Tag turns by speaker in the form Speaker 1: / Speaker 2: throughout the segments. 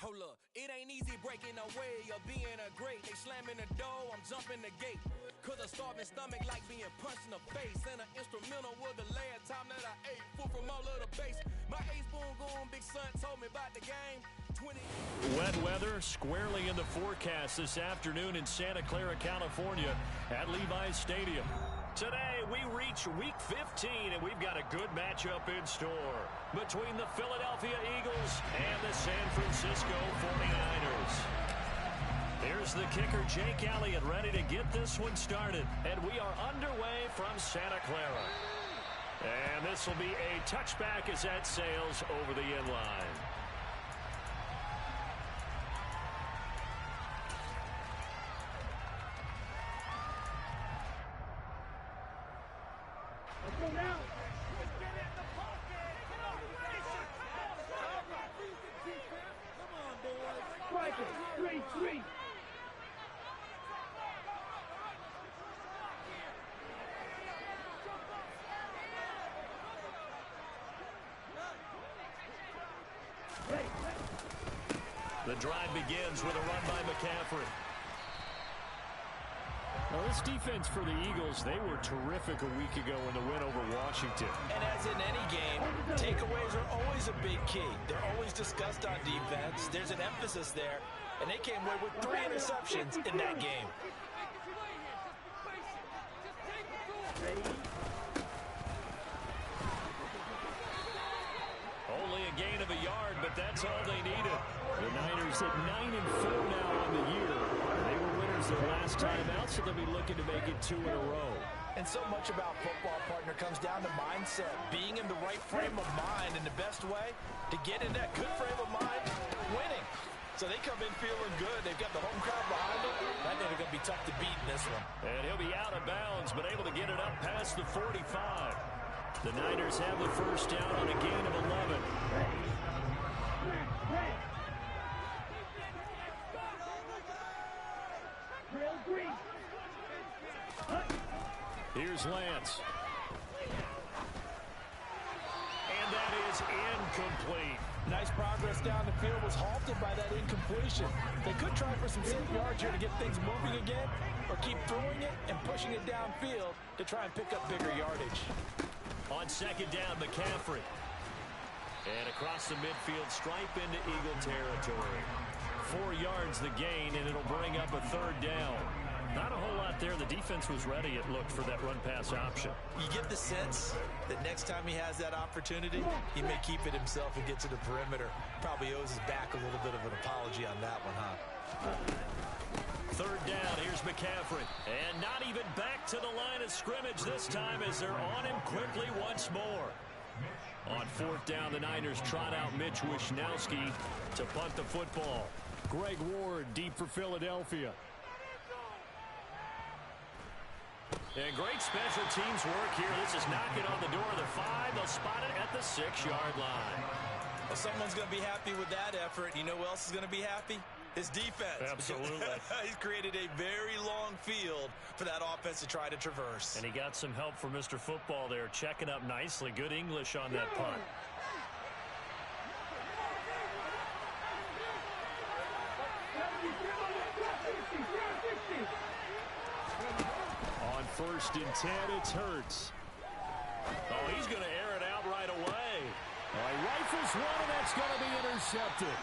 Speaker 1: Hold up, it ain't easy breaking away or being a great. They slamming the door, I'm jumping the gate. Cause a starving stomach like being punched in the face. And an instrumental was the last time that I ate. Food from all of the base. My ace boom goon, big son told me about the game.
Speaker 2: Wet weather squarely in the forecast this afternoon in Santa Clara, California at Levi's Stadium. Today we reach week 15 and we've got a good matchup in store between the Philadelphia Eagles and the San Francisco 49ers. Here's the kicker, Jake Elliott, ready to get this one started. And we are underway from Santa Clara. And this will be a touchback as that sails over the end line. The drive begins with a run by McCaffrey.
Speaker 3: Well, this defense for the Eagles, they were terrific a week ago in the win over Washington.
Speaker 4: And as in any game, takeaways are always a big key. They're always discussed on defense. There's an emphasis there, and they came away with 3 interceptions in that game.
Speaker 2: Only a gain of a yard, but that's all they needed.
Speaker 3: The Niners at 9-4 now on the year. They were winners their last time out, so they'll be looking to make it 2 in a row.
Speaker 4: And so much about football, partner, comes down to mindset. Being in the right frame of mind, and the best way to get in that good frame of mind, winning. So they come in feeling good. They've got the home crowd behind them. I think they're going to be tough to beat in this one.
Speaker 2: And he'll be out of bounds, but able to get it up past the 45. The Niners have the first down on a gain of 11. Here's Lance. And that is incomplete.
Speaker 4: Nice progress down the field, was halted by that incompletion. They could try for some safe yards here to get things moving again, or keep throwing it and pushing it downfield to try and pick up bigger yardage.
Speaker 2: On second down, McCaffrey. And across the midfield, stripe into Eagle territory. 4 yards the gain, and it'll bring up a third down. Not a whole lot there. The defense was ready, it looked, for that run-pass option.
Speaker 4: You get the sense that next time he has that opportunity, he may keep it himself and get to the perimeter. Probably owes his back a little bit of an apology on that one, huh?
Speaker 2: Third down, here's McCaffrey. And not even back to the line of scrimmage this time as they're on him quickly once more. On fourth down, the Niners trot out Mitch Wishnowski to punt the football.
Speaker 3: Greg Ward deep for Philadelphia.
Speaker 2: And great special teams work here. This is knocking on the door of the 5. They'll spot it at the 6-yard line.
Speaker 4: Well, someone's going to be happy with that effort. You know who else is going to be happy? His defense.
Speaker 2: Absolutely.
Speaker 4: He's created a very long field for that offense to try to traverse.
Speaker 2: And he got some help from Mr. Football there, checking up nicely. Good English on that punt.
Speaker 3: On 1st and 10, it's Hurts.
Speaker 2: Oh, he's going to air it out right away.
Speaker 3: He rifles one, and that's going to be intercepted.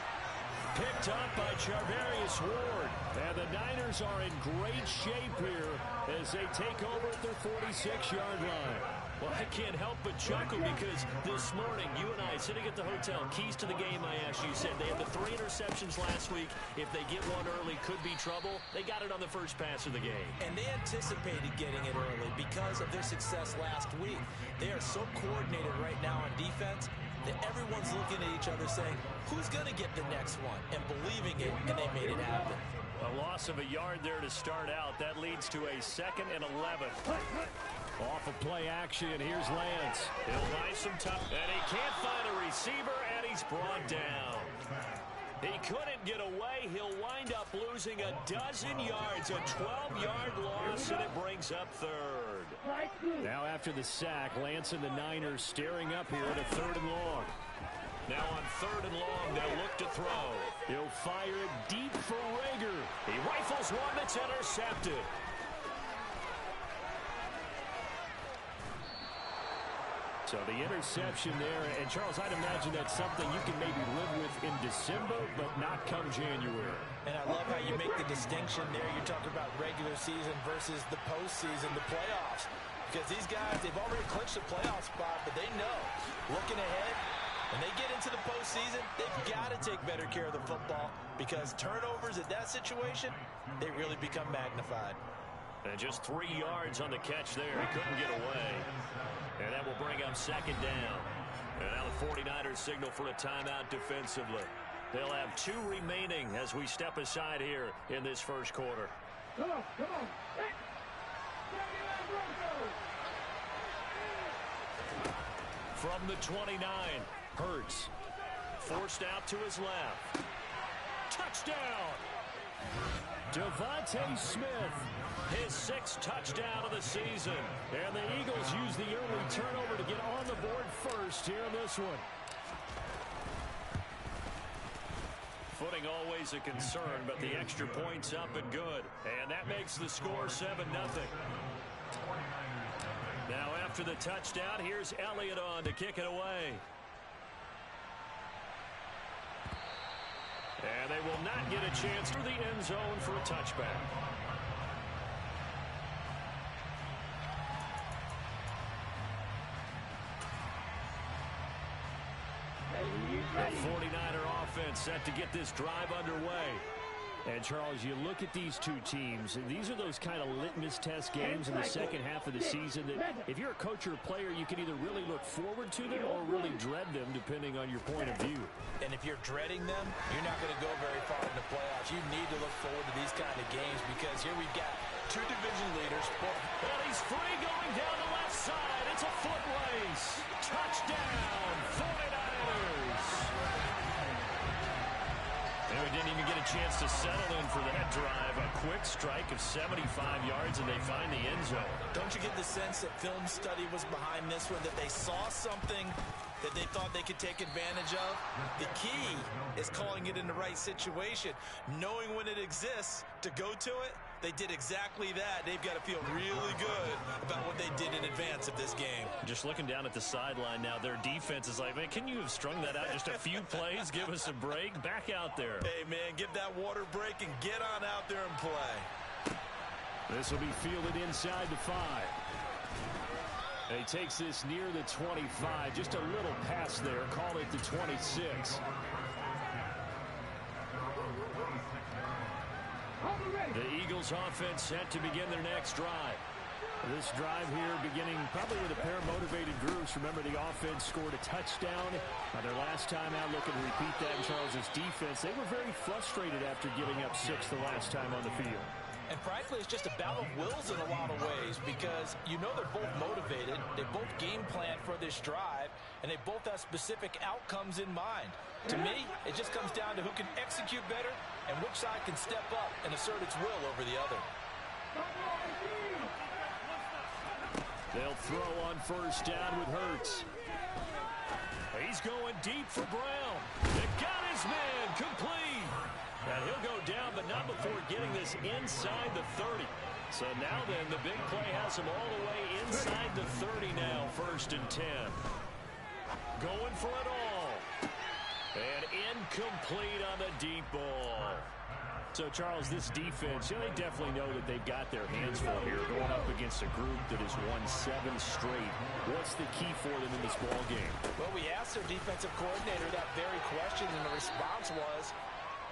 Speaker 2: Picked up by Charvarius Ward.
Speaker 3: And the Niners are in great shape here as they take over at their 46-yard line.
Speaker 2: Well, I can't help but chuckle because this morning, you and I, sitting at the hotel, keys to the game, I asked you, said they had the 3 interceptions last week. If they get one early, could be trouble. They got it on the first pass of the game.
Speaker 4: And they anticipated getting it early because of their success last week. They are so coordinated right now on defense that everyone's looking at each other saying, who's going to get the next one? And believing it, and they made it happen.
Speaker 2: A loss of a yard there to start out. That leads to a 2nd and 11.
Speaker 3: Off of play action, here's Lance.
Speaker 2: He'll buy some time, and he can't find a receiver, and he's brought down. He couldn't get away. He'll wind up losing a dozen yards, a 12-yard loss, and it brings up third.
Speaker 3: Now after the sack, Lance and the Niners staring up here at a 3rd and long.
Speaker 2: Now on 3rd and long, they'll look to throw.
Speaker 3: He'll fire it deep for Rager.
Speaker 2: He rifles one that's intercepted.
Speaker 3: So the interception there, and Charles, I'd imagine that's something you can maybe live with in December, but not come January.
Speaker 4: And I love how you make the distinction there. You're talking about regular season versus the postseason, the playoffs. Because these guys, they've already clinched a playoff spot, but they know, looking ahead, when they get into the postseason, they've got to take better care of the football because turnovers at that situation, they really become magnified.
Speaker 2: And just 3 yards on the catch there. He couldn't get away. And that will bring up 2nd down. And now the 49ers signal for a timeout defensively. They'll have 2 remaining as we step aside here in this first quarter.
Speaker 5: Come on, come on.
Speaker 2: From the 29, Hurts. Forced out to his left. Touchdown!
Speaker 3: Devontae Smith.
Speaker 2: His 6th touchdown of the season.
Speaker 3: And the Eagles use the early turnover to get on the board first here in this one.
Speaker 2: Footing always a concern, but the extra point's up and good. And that makes the score 7-0. Now after the touchdown, here's Elliott on to kick it away. And they will not get a chance through the end zone for a touchback. The 49er offense set to get this drive underway.
Speaker 3: And, Charles, you look at these two teams, and these are those kind of litmus test games in the second half of the season that if you're a coach or a player, you can either really look forward to them or really dread them, depending on your point of view.
Speaker 4: And if you're dreading them, you're not going to go very far in the playoffs. You need to look forward to these kind of games because here we've got 2 division leaders.
Speaker 2: And he's free going down the left side. It's a foot race. Touchdown, 49ers. And we didn't even get a chance to settle in for that drive. A quick strike of 75 yards, and they find the end zone.
Speaker 4: Don't you get the sense that film study was behind this one, that they saw something that they thought they could take advantage of? The key is calling it in the right situation, knowing when it exists to go to it. They did exactly that. They've got to feel really good about what they did in advance of this game.
Speaker 2: Just looking down at the sideline now, their defense is like, man, can you have strung that out just a few plays? Give us a break. Back out there.
Speaker 4: Hey, man, give that water break and get on out there and play.
Speaker 3: This will be fielded inside the 5. And he takes this near the 25. Just a little pass there. Call it the 26.
Speaker 2: The Eagles offense set to begin their next drive.
Speaker 3: This drive here beginning probably with a pair of motivated groups. Remember, the offense scored a touchdown. Their last time out, looking to repeat that in Charles's defense. They were very frustrated after giving up 6 the last time on the field.
Speaker 4: And frankly, it's just a battle of wills in a lot of ways because you know they're both motivated. They both game plan for this drive, and they both have specific outcomes in mind. To me, it just comes down to who can execute better and which side can step up and assert its will over the other.
Speaker 3: They'll throw on first down with Hurts.
Speaker 2: He's going deep for Brown. They got his man complete. And he'll go down, but not before getting this inside the 30. So now then, the big play has him all the way inside the 30 now, 1st and 10. Going for it all. And incomplete on the deep ball.
Speaker 3: So, Charles, this defense, they definitely know that they've got their hands full here going up against a group that has won 7 straight. What's the key for them in this ball game?
Speaker 4: Well, we asked their defensive coordinator that very question, and the response was,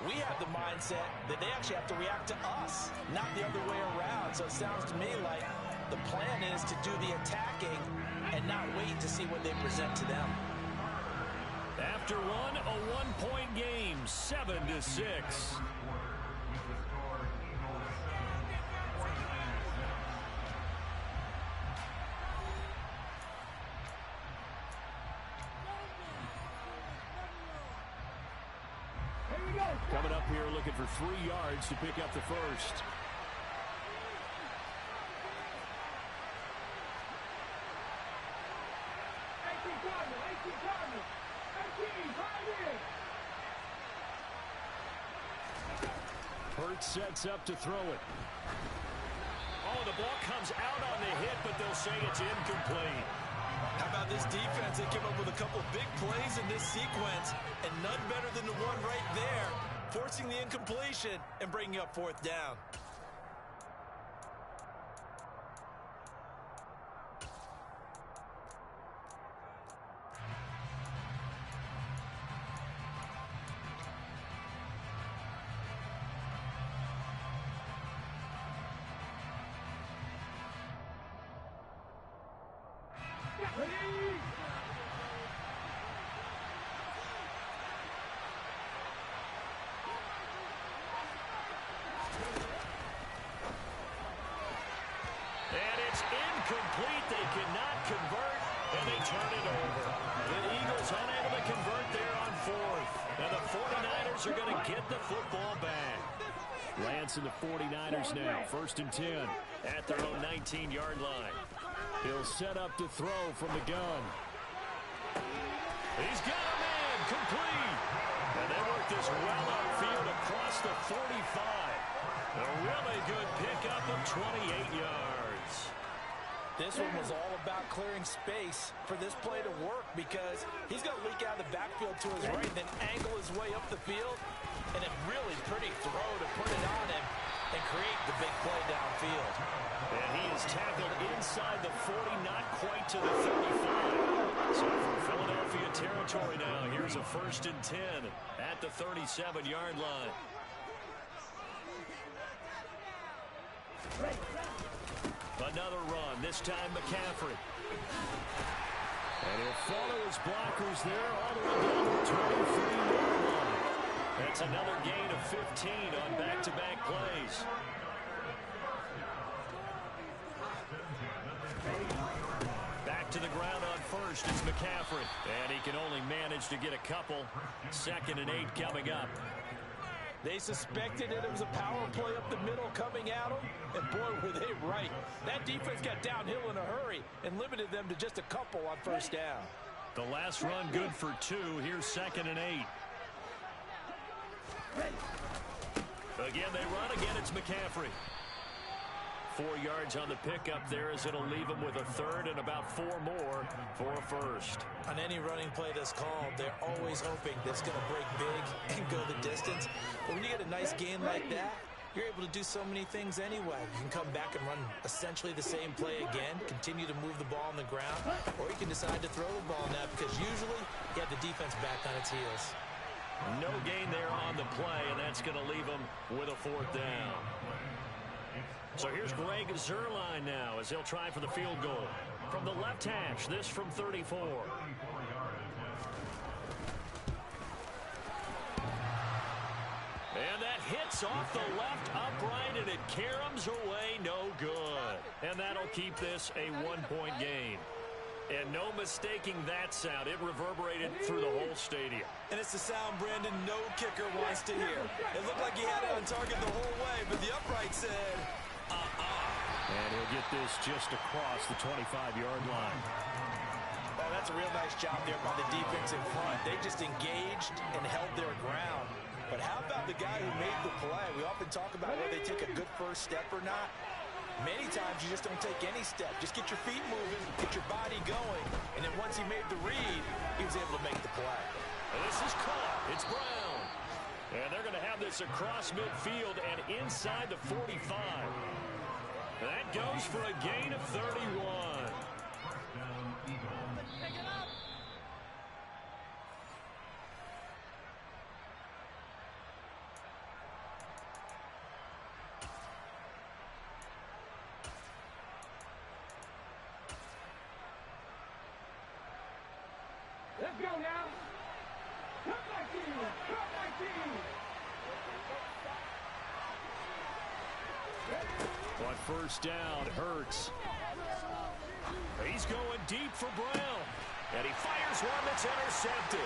Speaker 4: we have the mindset that they actually have to react to us, not the other way around. So it sounds to me like the plan is to do the attacking and not wait to see what they present to them.
Speaker 2: After one, a one-point game, 7-6.
Speaker 3: Coming up here looking for 3 yards to pick up the first. Hurts sets up to throw it.
Speaker 2: Oh, the ball comes out on the hit, but they'll say it's incomplete.
Speaker 4: How about this defense? They came up with a couple big plays in this sequence, and none better than the one right there, forcing the incompletion and bringing up fourth down.
Speaker 2: Incomplete. They cannot convert, and they turn it over. The Eagles unable to convert there on fourth. And the 49ers are going to get the football back.
Speaker 3: Lance and the 49ers now. 1st and 10
Speaker 2: at their own 19-yard line.
Speaker 3: He'll set up to throw from the gun.
Speaker 2: He's got a man. Complete. And they work this well upfield across the 45. A really good pickup of 28 yards.
Speaker 4: This one was all about clearing space for this play to work because he's going to leak out of the backfield to his right, then angle his way up the field, and a really pretty throw to put it on him and create the big play downfield.
Speaker 2: And he is tackled inside the 40, not quite to the 35. So from Philadelphia territory now, here's a 1st and 10 at the 37-yard line. Another run, this time McCaffrey.
Speaker 3: And he'll follow his blockers there all the way down to the 23-yard line.
Speaker 2: That's another gain of 15 on back-to-back plays. Back to the ground on first, it's McCaffrey. And he can only manage to get a couple. 2nd and 8 coming up.
Speaker 4: They suspected it was a power play up the middle coming at them, and boy, were they right. That defense got downhill in a hurry and limited them to just a couple on 1st down.
Speaker 2: The last run good for 2. Here's 2nd and 8. Again, they run. Again, it's McCaffrey. 4 yards on the pickup there as it'll leave them with a 3rd and about 4 more for a 1st.
Speaker 4: On any running play that's called, they're always hoping that it's going to break big and go the distance. But when you get a nice gain like that, you're able to do so many things anyway. You can come back and run essentially the same play again, continue to move the ball on the ground, or you can decide to throw the ball now because usually you have the defense back on its heels.
Speaker 2: No gain there on the play, and that's going to leave them with a 4th down. So here's Greg Zuerlein now as he'll try for the field goal. From the left hash, this from 34. And that hits off the left upright, and it caroms away no good. And that'll keep this a 1-point game. And no mistaking that sound. It reverberated through the whole stadium.
Speaker 4: And it's the sound Brandon no kicker wants to hear. It looked like he had it on target the whole way, but the upright said,
Speaker 3: And he'll get this just across the 25-yard line.
Speaker 4: Oh, that's a real nice job there by the defense in front. They just engaged and held their ground. But how about the guy who made the play? We often talk about whether they take a good first step or not. Many times you just don't take any step. Just get your feet moving, get your body going, and then once he made the read, he was able to make the play.
Speaker 2: And this is caught. It's Brown. And they're going to have this across midfield and inside the 45. That goes for a gain of 31.
Speaker 5: Let's go now. Come back in. Come back in.
Speaker 3: On 1st down, Hurts.
Speaker 2: He's going deep for Brown. And he fires one that's intercepted.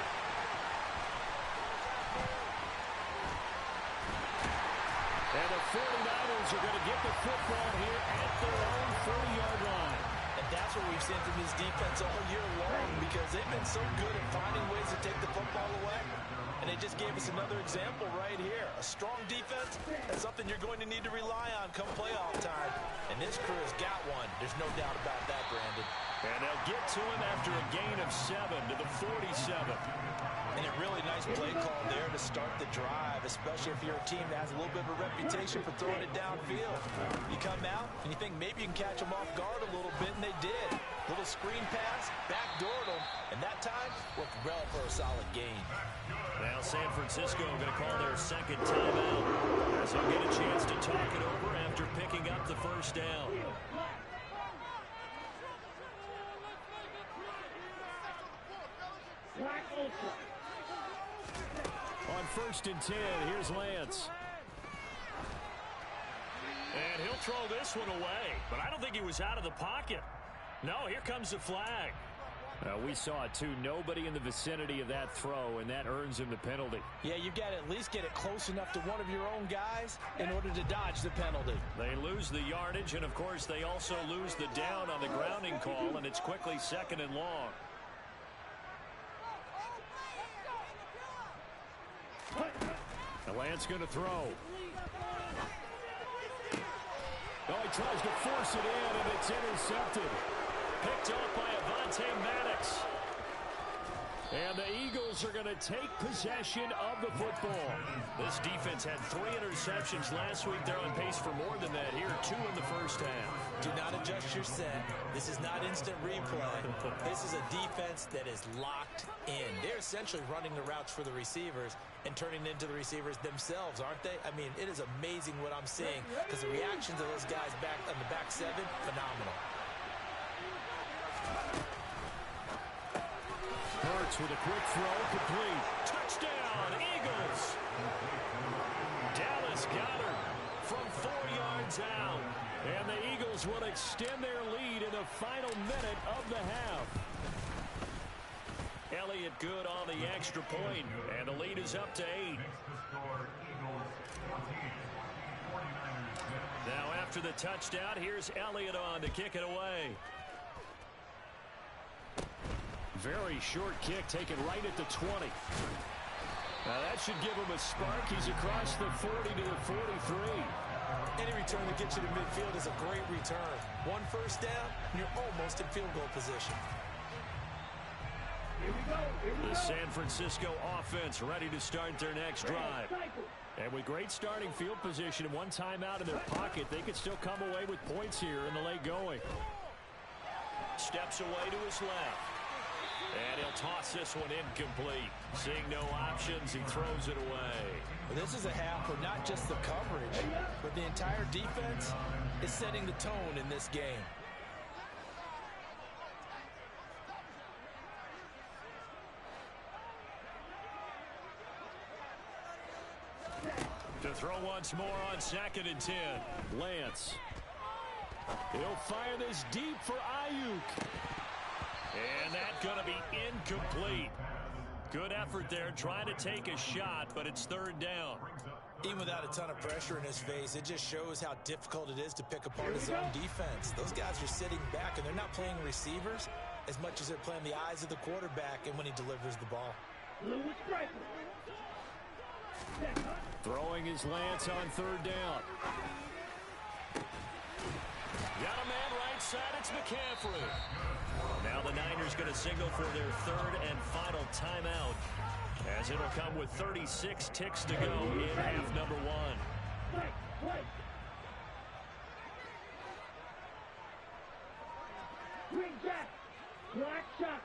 Speaker 2: And the 49ers are going to get the football here at their own 30-yard line.
Speaker 4: And that's what we've seen from this defense all year long because they've been so good at finding ways to take the football away. And they just gave us another example right here. A strong defense, that's something you're going to need to rely on come playoff time. And this crew has got one. There's no doubt about that, Brandon.
Speaker 2: And they'll get to him after a gain of 7 to the 47.
Speaker 4: And a really nice play call there to start the drive, especially if you're a team that has a little bit of a reputation for throwing it downfield. You come out and you think maybe you can catch them off guard a little bit, and they did. Little screen pass, backdoored them, and that time worked well for a solid gain.
Speaker 2: Now San Francisco going to call their second timeout as they'll get a chance to talk it over after picking up the first down.
Speaker 3: On 1st and 10, here's Lance.
Speaker 2: And he'll throw this one away, but I don't think he was out of the pocket. No, here comes the flag.
Speaker 3: We saw it, too. Nobody in the vicinity of that throw, and that earns him the penalty.
Speaker 4: Yeah, you've got to at least get it close enough to one of your own guys in order to dodge the penalty.
Speaker 2: They lose the yardage, and, of course, they also lose the down on the grounding call, and it's quickly 2nd and long.
Speaker 3: Now Lance going to throw. Oh, he tries to force it in, and it's intercepted.
Speaker 2: Picked up by Avonte Maddox.
Speaker 3: And the Eagles are going to take possession of the football.
Speaker 2: This defense had 3 interceptions last week. They're on pace for more than that here, 2 in the first half.
Speaker 4: Do not adjust your set. This is not instant replay. This is a defense that is locked in. They're essentially running the routes for the receivers and turning into the receivers themselves, aren't they? I mean, it is amazing what I'm seeing because the reactions of those guys back on the back 7, phenomenal.
Speaker 3: Hurts with a quick throw, complete.
Speaker 2: Touchdown, Eagles! Dallas Goedert from 4 yards out.
Speaker 3: And the Eagles will extend their lead in the final minute of the half.
Speaker 2: Elliott good on the extra point, and the lead is up to 8. Now after the touchdown, here's Elliott on to kick it away.
Speaker 3: Very short kick taken right at the 20. Now that should give him a spark. He's across the 40 to the 43.
Speaker 4: Any return that gets you to midfield is a great return. 1 first down, and you're almost in field goal position.
Speaker 2: The San Francisco offense ready to start their next drive.
Speaker 3: And with great starting field position and 1 timeout in their pocket, they could still come away with points here in the late going.
Speaker 2: Steps away to his left. And he'll toss this one incomplete. Seeing no options, he throws it away.
Speaker 4: This is a half where not just the coverage, but the entire defense is setting the tone in this game.
Speaker 2: To throw once more on 2nd and 10.
Speaker 3: Lance. He'll fire this deep for Ayuk.
Speaker 2: And that's going to be incomplete. Good effort there trying to take a shot, but it's 3rd down.
Speaker 4: Even without a ton of pressure in his face, it just shows how difficult it is to pick apart his own defense. Those guys are sitting back, and they're not playing receivers as much as they're playing the eyes of the quarterback and when he delivers the ball.
Speaker 3: Throwing his Lance on 3rd down.
Speaker 2: Got a man right side, it's McCaffrey. Now the Niners going to signal for their 3rd and final timeout, as it'll come with 36 ticks to go in half number 1.
Speaker 5: Green jack, black shot.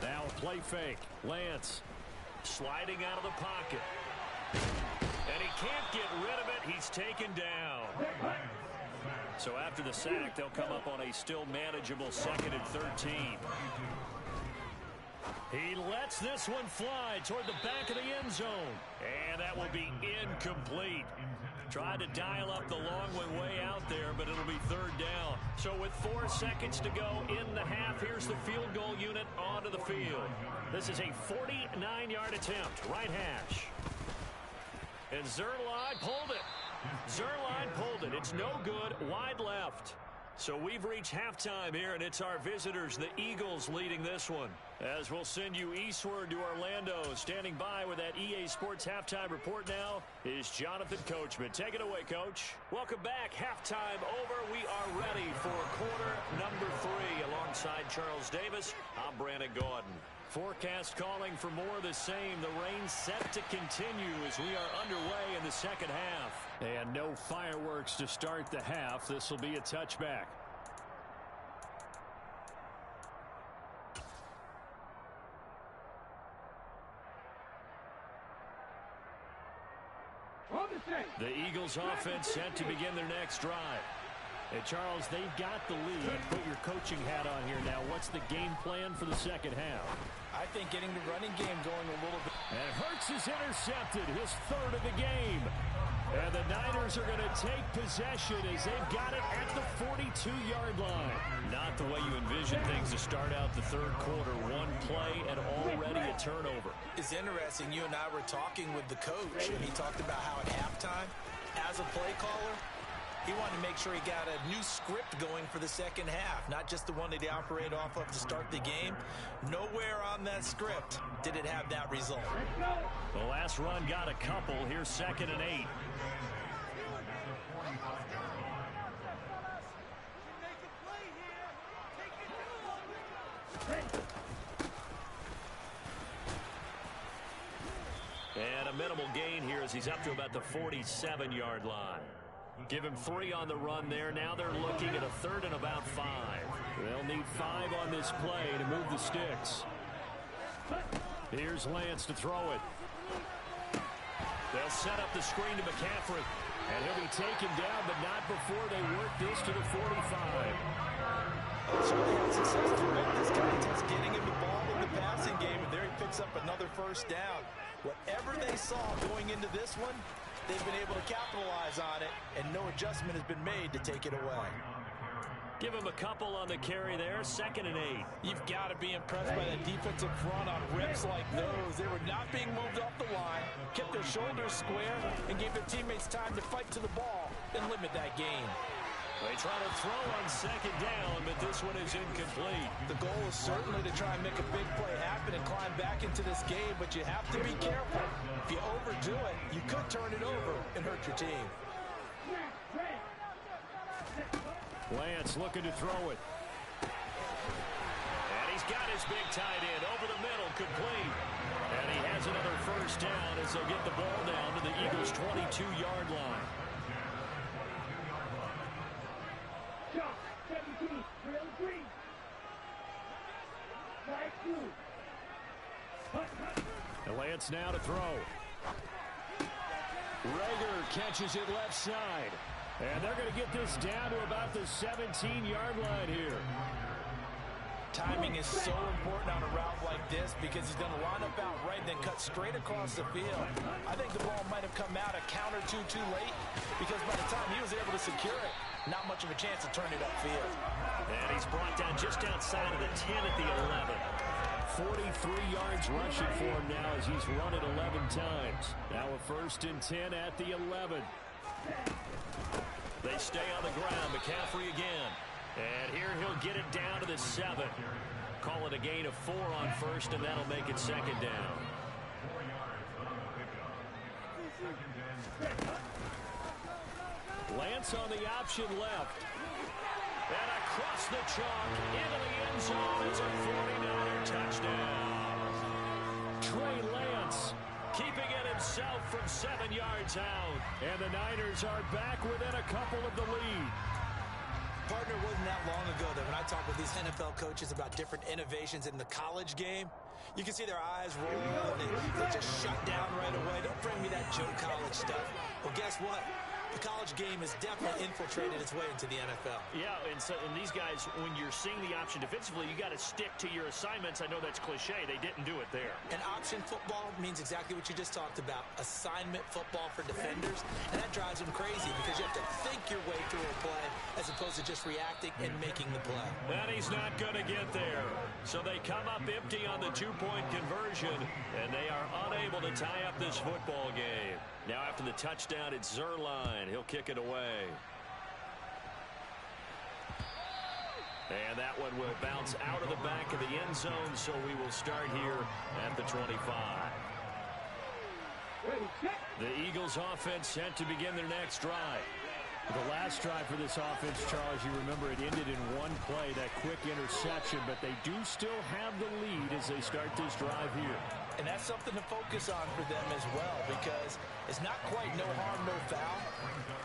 Speaker 3: Now a play fake. Lance.
Speaker 2: Sliding out of the pocket. And he can't get rid of it. He's taken down. So after the sack, they'll come up on a still manageable 2nd and 13. He lets this one fly toward the back of the end zone. And that will be incomplete. Tried to dial up the long one way out there, but it'll be 3rd down. So with 4 seconds to go in the half, here's the field goal unit onto the field. This is a 49-yard attempt, right hash. And Zuerlein pulled it. Zuerlein pulled it. It's no good. Wide left. So we've reached halftime here, and it's our visitors, the Eagles, leading this one. As we'll send you eastward to Orlando. Standing by with that EA Sports Halftime Report now is Jonathan Coachman. Take it away, Coach. Welcome back. Halftime over. We are ready for quarter number 3. Alongside Charles Davis, I'm Brandon Gaudin. Forecast calling for more of the same. The rain set to continue as we are underway in the second half.
Speaker 3: And no fireworks to start the half. This will be a touchback.
Speaker 2: The Eagles offense set to begin their next drive.
Speaker 3: Hey, Charles, they've got the lead. Put your coaching hat on here now. What's the game plan for the second half?
Speaker 4: I think getting the running game going a little bit.
Speaker 3: And Hurts is intercepted, his 3rd of the game. And the Niners are going to take possession as they've got it at the 42-yard line.
Speaker 2: Not the way you envision things to start out the third quarter. One play and already a turnover.
Speaker 4: It's interesting. You and I were talking with the coach, and he talked about how at halftime, as a play caller, he wanted to make sure he got a new script going for the second half, not just the one that he operated off of to start the game. Nowhere on that script did it have that result.
Speaker 2: The last run got a couple. Here's 2nd and 8. And a minimal gain here as he's up to about the 47-yard line. Give him 3 on the run there. Now they're looking at a 3rd and about 5.
Speaker 3: They'll need 5 on this play to move the sticks. Here's Lance to throw it.
Speaker 2: They'll set up the screen to McCaffrey.
Speaker 3: And he'll be taken down, but not before they work this to the 45.
Speaker 4: Certainly had success throughout this contest, getting him the ball in the passing game, and there he picks up another 1st down. Whatever they saw going into this one, they've been able to capitalize on it, and no adjustment has been made to take it away.
Speaker 2: Give him a couple on the carry there. 2nd and 8.
Speaker 4: You've got to be impressed by that defensive front on rips like those. They were not being moved off the line, kept their shoulders square, and gave their teammates time to fight to the ball and limit that gain.
Speaker 2: They try to throw on 2nd down, but this one is incomplete.
Speaker 4: The goal is certainly to try and make a big play happen and climb back into this game, but you have to be careful. If you overdo it, you could turn it over and hurt your team.
Speaker 3: Lance looking to throw it.
Speaker 2: And he's got his big tight end over the middle, complete. And he has another 1st down as they'll get the ball down to the Eagles' 22-yard line.
Speaker 3: And Lance now to throw. Rager catches it left side. And they're going to get this down to about the 17-yard line here.
Speaker 4: Timing is so important on a route like this because he's going to line up out right and then cut straight across the field. I think the ball might have come out a count or two too late because by the time he was able to secure it, not much of a chance to turn it upfield.
Speaker 2: And he's brought down just outside of the 10 at the 11.
Speaker 3: 43 yards rushing for him now as he's run it 11 times. Now a 1st and 10 at the 11.
Speaker 2: They stay on the ground. McCaffrey again. And here he'll get it down to the 7. Call it a gain of 4 on 1st, and that'll make it 2nd down.
Speaker 3: Lance on the option left.
Speaker 2: And across the chalk into the end zone. It's a 49er touchdown.
Speaker 3: Trey Lance
Speaker 2: keeping it himself from 7 yards out.
Speaker 3: And the Niners are back within a couple of the lead.
Speaker 4: Partner, wasn't that long ago that when I talk with these NFL coaches about different innovations in the college game, you can see their eyes roll and they just shut down right away. Don't bring me that Joe College stuff. Well, guess what? The college game has definitely infiltrated its way into the NFL.
Speaker 2: Yeah, and these guys, when you're seeing the option defensively, you got to stick to your assignments. I know that's cliche. They didn't do it there.
Speaker 4: And option football means exactly what you just talked about, assignment football for defenders. And that drives them crazy because you have to think your way through a play as opposed to just reacting and making the play.
Speaker 2: And he's not going to get there. So they come up empty on the two-point conversion, and they are unable to tie up this football game. Now after the touchdown, it's Zuerlein. He'll kick it away. And that one will bounce out of the back of the end zone, so we will start here at the 25. The Eagles offense set to begin their next drive.
Speaker 3: The last drive for this offense, Charles, you remember it ended in one play, that quick interception, but they do still have the lead as they start this drive here.
Speaker 4: And that's something to focus on for them as well, because it's not quite no harm, no foul,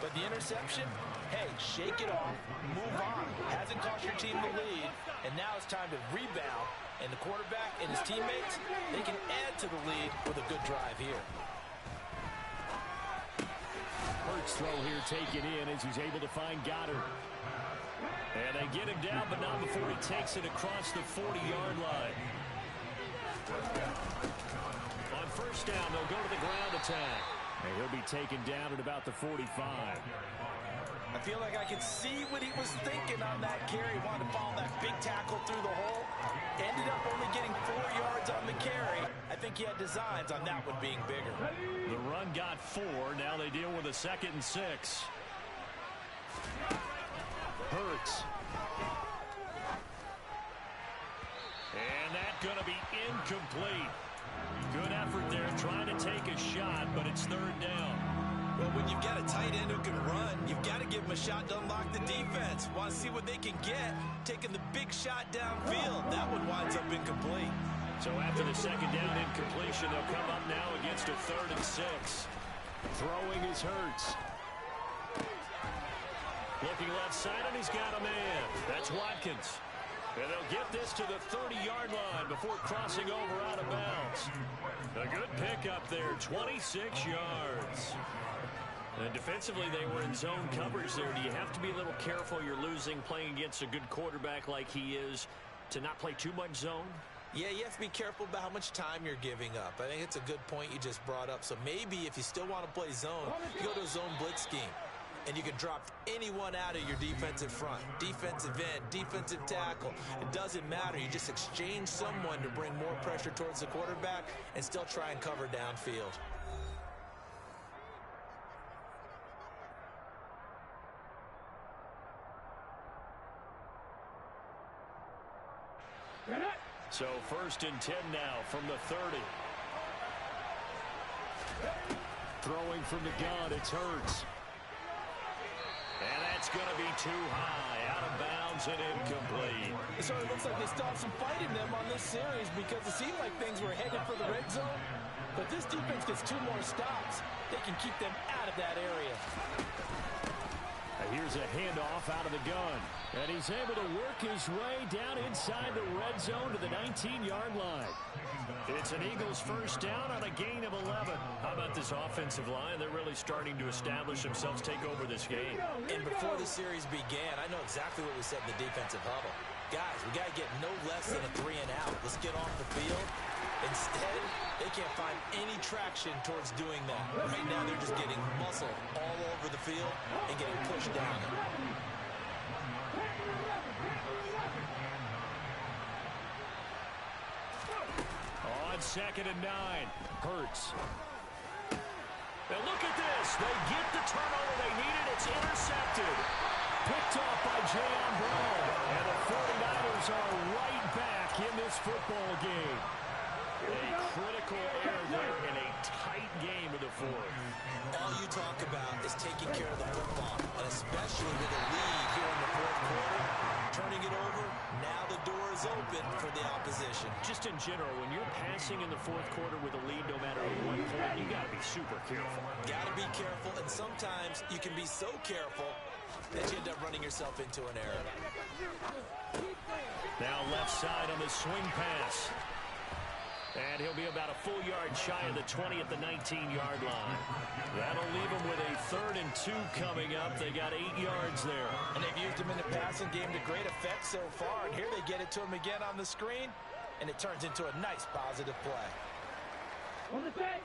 Speaker 4: but the interception, hey, shake it off, move on. Hasn't cost your team the lead, and now it's time to rebound, and the quarterback and his teammates, they can add to the lead with a good drive here.
Speaker 3: Hurts throw here taken in as he's able to find Goddard.
Speaker 2: And they get him down, but not before he takes it across the 40-yard line. On first down, they'll go to the ground attack.
Speaker 3: And he'll be taken down at about the 45.
Speaker 4: I feel like I could see what he was thinking on that carry. He wanted to follow that big tackle through the hole. Ended up only getting 4 yards on the carry. I think he had designs on that one being bigger.
Speaker 2: The run got 4. Now they deal with a 2nd and 6.
Speaker 3: Hurts.
Speaker 2: And that's going to be incomplete. Good effort there trying to take a shot, but it's 3rd down.
Speaker 4: Well, when you've got a tight end who can run, you've got to give him a shot to unlock the defense. Want to see what they can get, taking the big shot downfield. That one winds up incomplete.
Speaker 2: So after the 2nd down incompletion, they'll come up now against a 3rd and 6.
Speaker 3: Throwing is Hurts.
Speaker 2: Looking left side, and he's got a man. That's Watkins. And they'll get this to the 30-yard line before crossing over out of bounds. A good pickup there, 26 yards. And defensively, they were in zone coverage there. Do you have to be a little careful? You're losing, playing against a good quarterback like he is, to not play too much zone?
Speaker 4: Yeah, you have to be careful about how much time you're giving up. I think it's a good point you just brought up. So maybe if you still want to play zone, you go to a zone blitz scheme. And you can drop anyone out of your defensive front. Defensive end, defensive tackle. It doesn't matter. You just exchange someone to bring more pressure towards the quarterback and still try and cover downfield.
Speaker 2: So 1st and 10 now from the 30.
Speaker 3: Throwing from the gun, it's Hurts.
Speaker 2: And that's going to be too high, out of bounds and incomplete.
Speaker 4: It sort of looks like they still have some fight in them on this series because it seemed like things were headed for the red zone. But this defense gets 2 more stops. They can keep them out of that area.
Speaker 3: Here's a handoff out of the gun. And he's able to work his way down inside the red zone to the 19-yard line.
Speaker 2: It's an Eagles first down on a gain of 11. How about this offensive line? They're really starting to establish themselves, take over this game.
Speaker 4: And before the series began, I know exactly what we said in the defensive huddle. Guys, we got to get no less than a 3 and out. Let's get off the field. Instead, they can't find any traction towards doing that. Right now, they're just getting muscle all over the field and getting pushed down.
Speaker 2: On 2nd and 9, Hurts. Now look at this. They get the turnover they needed. It's intercepted.
Speaker 3: Picked off by Jayon Brown. And the 49ers are right back in this football game.
Speaker 2: A critical error there in a tight game of the 4th.
Speaker 4: All you talk about is taking care of the football, and especially with a lead here in the 4th quarter. Turning it over, now the door is open for the opposition.
Speaker 2: Just in general, when you're passing in the 4th quarter with a lead, no matter what point, you got to be super careful.
Speaker 4: Got to be careful, and sometimes you can be so careful that you end up running yourself into an error.
Speaker 2: Now left side on the swing pass. And he'll be about a full yard shy of the 20 at the 19-yard line. That'll leave him with a 3rd and 2 coming up. They got 8 yards there.
Speaker 4: And they've used him in the passing game to great effect so far. And here they get it to him again on the screen. And it turns into a nice positive play.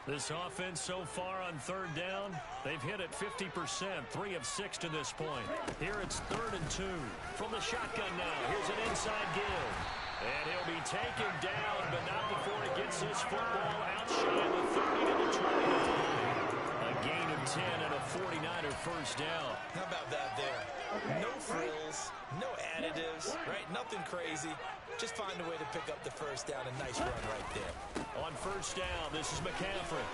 Speaker 2: This offense so far on 3rd down, they've hit it 50%, 3 of 6 to this point. Here it's 3rd and 2. From the shotgun now, here's an inside give. And he'll be taken down, but not before he gets this football out shy of the 30 to the 20. A gain of 10 and a 49er first down.
Speaker 4: How about that there? No frills, no additives, right? Nothing crazy. Just find a way to pick up the first down. A nice run right there.
Speaker 2: On first down, this is McCaffrey.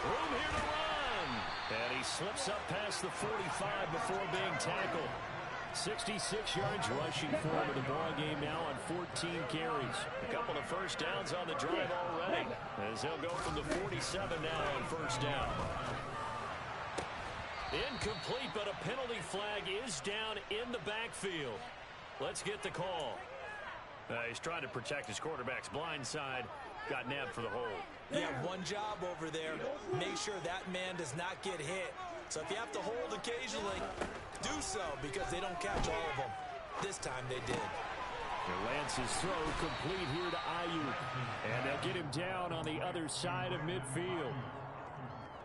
Speaker 2: Room here to run. And he slips up past the 45 before being tackled. 66 yards rushing for him in the ball game now on 14 carries. A couple of first downs on the drive already, as he'll go from the 47 now on first down. Incomplete, but a penalty flag is down in the backfield. Let's get the call. He's trying to protect his quarterback's blind side. Got nabbed for the hold.
Speaker 4: You have one job over there. Make sure that man does not get hit. So if you have to hold occasionally, do so, because they don't catch all of them. This time they did.
Speaker 3: Lance's throw complete here to Ayuk. And they'll get him down on the other side of midfield.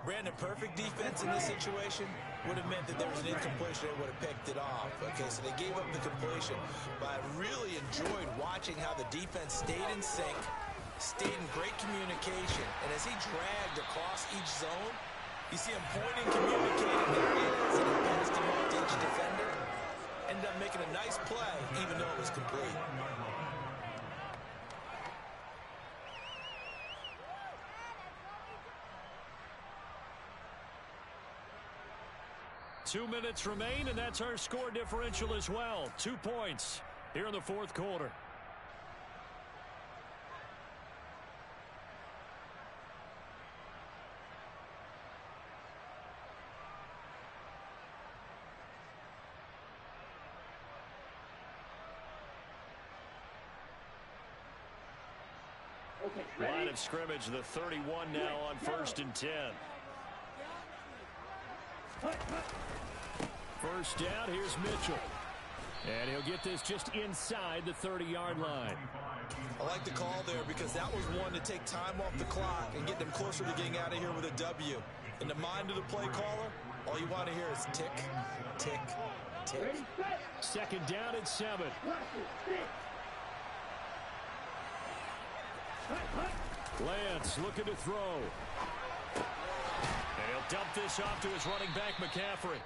Speaker 4: Brandon, perfect defense in this situation would have meant that there was an incompletion. They would have picked it off. Okay, so they gave up the completion. But I really enjoyed watching how the defense stayed in sync, stayed in great communication. And as he dragged across each zone, you see him pointing, communicating, there he is, and he passed him off to each defender. Ended up making a nice play, even though it was complete.
Speaker 2: 2 minutes remain, and that's our score differential as well. 2 points here in the fourth quarter. Line of scrimmage, the 31 now on 1st and 10. First down, here's Mitchell. And he'll get this just inside the 30-yard line.
Speaker 4: I like the call there because that was one to take time off the clock and get them closer to getting out of here with a W. In the mind of the play caller, all you want to hear is tick, tick, tick.
Speaker 3: Second down and 7. Lance looking to throw.
Speaker 2: And he'll dump this off to his running back, McCaffrey.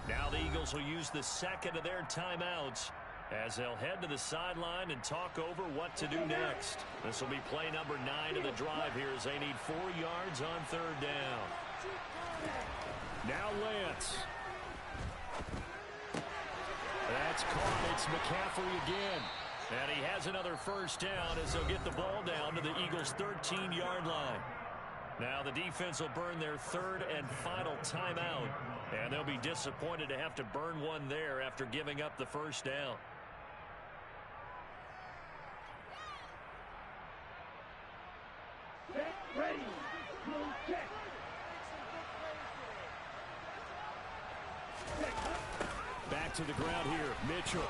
Speaker 2: Now the Eagles will use the second of their timeouts as they'll head to the sideline and talk over what to do next. This will be play number 9 of the drive here as they need 4 yards on 3rd down.
Speaker 3: Now Lance. That's caught. It's McCaffrey again.
Speaker 2: And he has another first down as they'll get the ball down to the Eagles' 13-yard line. Now the defense will burn their 3rd and final timeout, and they'll be disappointed to have to burn one there after giving up the first down.
Speaker 5: Get ready. Check.
Speaker 3: Back to the ground here, Mitchell.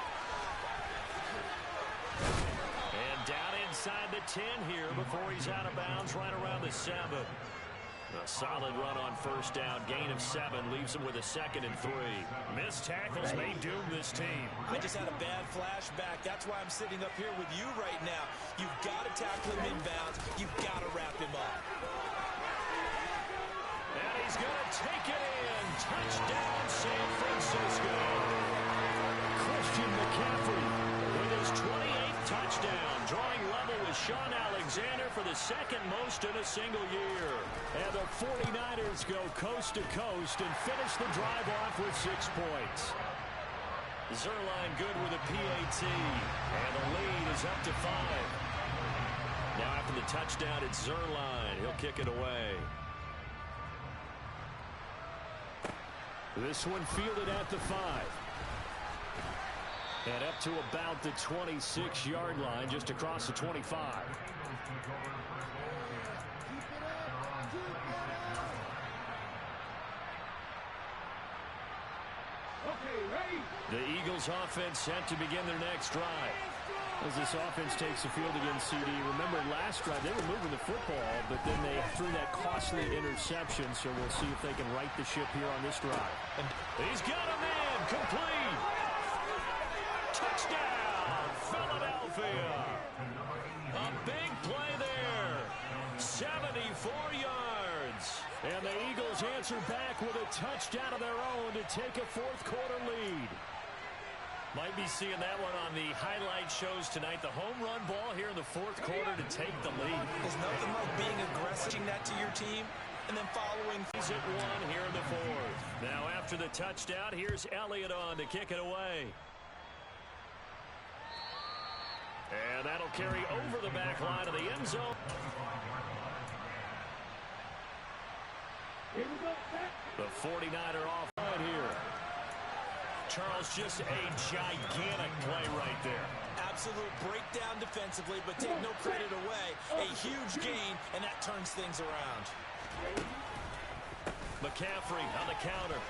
Speaker 2: And down inside the 10 here before he's out of bounds right around the 7. A solid run on first down. Gain of 7 leaves him with a 2nd and 3. Missed tackles may doom this team.
Speaker 4: I just had a bad flashback. That's why I'm sitting up here with you right now. You've got to tackle him inbounds. You've got to wrap him up.
Speaker 2: And he's going to take it in. Touchdown, San Francisco.
Speaker 3: Christian McCaffrey
Speaker 2: with his 28th touchdown, drawing level with Sean Alexander for the 2nd most in a single year.
Speaker 3: And the 49ers go coast to coast and finish the drive off with 6 points.
Speaker 2: Zuerlein good with a PAT, and the lead is up to 5. Now after the touchdown, it's Zuerlein. He'll kick it away.
Speaker 3: This one fielded at the 5. And up to about the 26-yard line, just across the 25. The Eagles offense set to begin their next drive. As this offense takes the field against CD, remember last drive they were moving the football, but then they threw that costly interception, so we'll see if they can right the ship here on this drive.
Speaker 2: And he's got a man, complete. Touchdown, Philadelphia. A big play there. 74 yards.
Speaker 3: And the Eagles answer back with a touchdown of their own to take a fourth-quarter lead.
Speaker 2: Might be seeing that one on the highlight shows tonight. The home run ball here in the fourth quarter to take the lead.
Speaker 4: There's nothing like being aggressive, that to your team, and then following.
Speaker 2: He's at one here in the fourth. Now after the touchdown, here's Elliott on to kick it away. And that'll carry over the back line of the end zone. The 49er off right here. Charles, just a gigantic play right there.
Speaker 4: Absolute breakdown defensively, but take no credit away. A huge gain, and that turns things around. McCaffrey on the counter.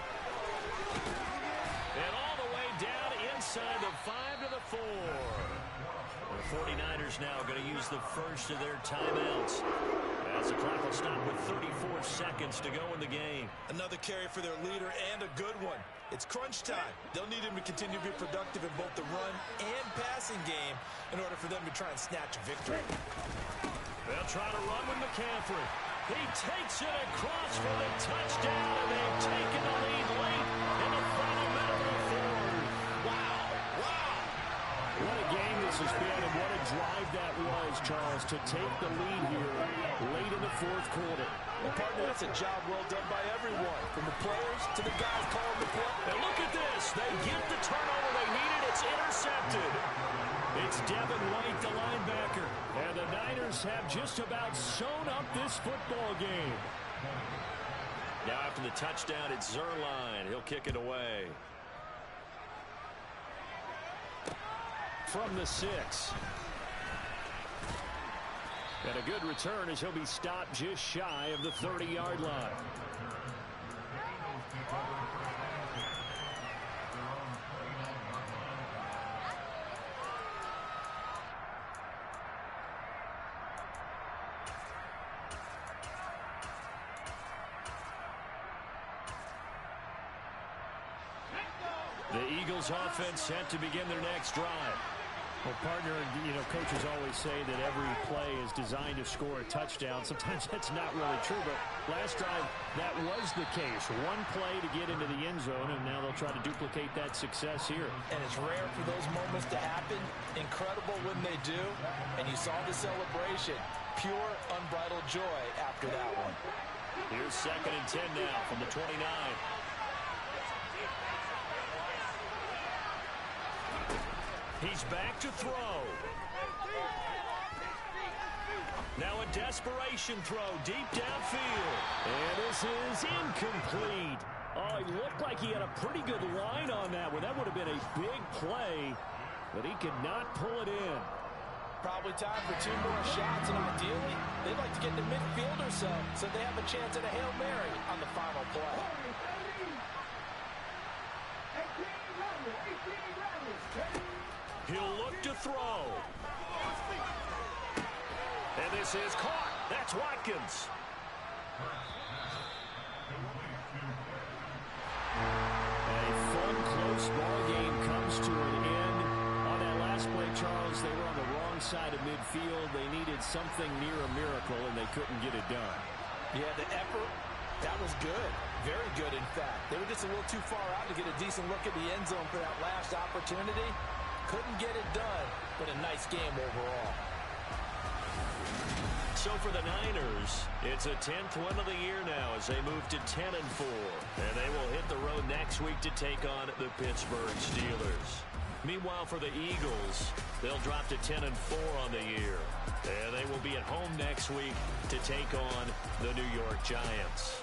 Speaker 2: And all the way down inside the 5 to the 4. The 49ers now going to use the first of their timeouts, as the clock will stop with 34 seconds to go in the game.
Speaker 4: Another carry for their leader, and a good one. It's crunch time. They'll need him to continue to be productive in both the run and passing game in order for them to try and snatch a victory.
Speaker 2: They'll try to run with McCaffrey. He takes it across for the touchdown, and they've taken the lead late in the final minute of the fourth. Wow. Wow.
Speaker 3: What a game this has been, and what a drive that was, Charles, to take the lead here late in the fourth quarter.
Speaker 4: Well, partner, that's a job well done by everyone, from the players to the guys calling the play.
Speaker 2: And look at this. They get the turnover they needed. It's intercepted. It's Devin White, the linebacker. And the Niners have just about sewn up this football game. Now after the touchdown, it's Zuerlein. He'll kick it away. From the 6. And a good return as he'll be stopped just shy of the 30-yard line. The Eagles offense set to begin their next drive.
Speaker 3: Well, partner, coaches always say that every play is designed to score a touchdown. Sometimes that's not really true, but last drive, that was the case. One play to get into the end zone, and now they'll try to duplicate that success here.
Speaker 4: And it's rare for those moments to happen. Incredible when they do. And you saw the celebration. Pure, unbridled joy after that one.
Speaker 2: Here's 2nd and 10 now from the 29. He's back to throw. Now a desperation throw deep downfield. And this is incomplete. Oh, he looked like he had a pretty good line on that one. That would have been a big play, but he could not pull it in.
Speaker 4: Probably time for 2 more shots, and ideally, they'd like to get to midfield or so they have a chance at a Hail Mary on the final play.
Speaker 2: He'll look to throw. And this is caught. That's Watkins.
Speaker 3: A fun, close ball game comes to an end. On that last play, Charles, they were on the wrong side of midfield. They needed something near a miracle, and they couldn't get it done.
Speaker 4: Yeah, the effort, that was good. Very good, in fact. They were just a little too far out to get a decent look at the end zone for that last opportunity. Couldn't get it done, but a nice game overall.
Speaker 2: So for the Niners, it's a 10th win of the year now as they move to 10-4. And they will hit the road next week to take on the Pittsburgh Steelers. Meanwhile, for the Eagles, they'll drop to 10-4 on the year. And they will be at home next week to take on the New York Giants.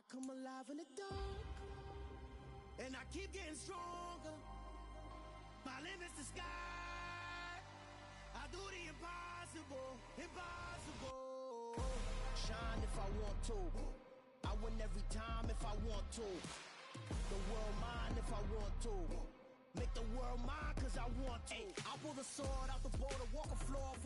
Speaker 6: Come alive in the dark, and I keep getting stronger. My limit's the sky. I do the impossible, impossible. to. I win every time if I want to. The world mine if I want to. Make the world mine cause I want to. I'll pull the sword out the border, walk a floor full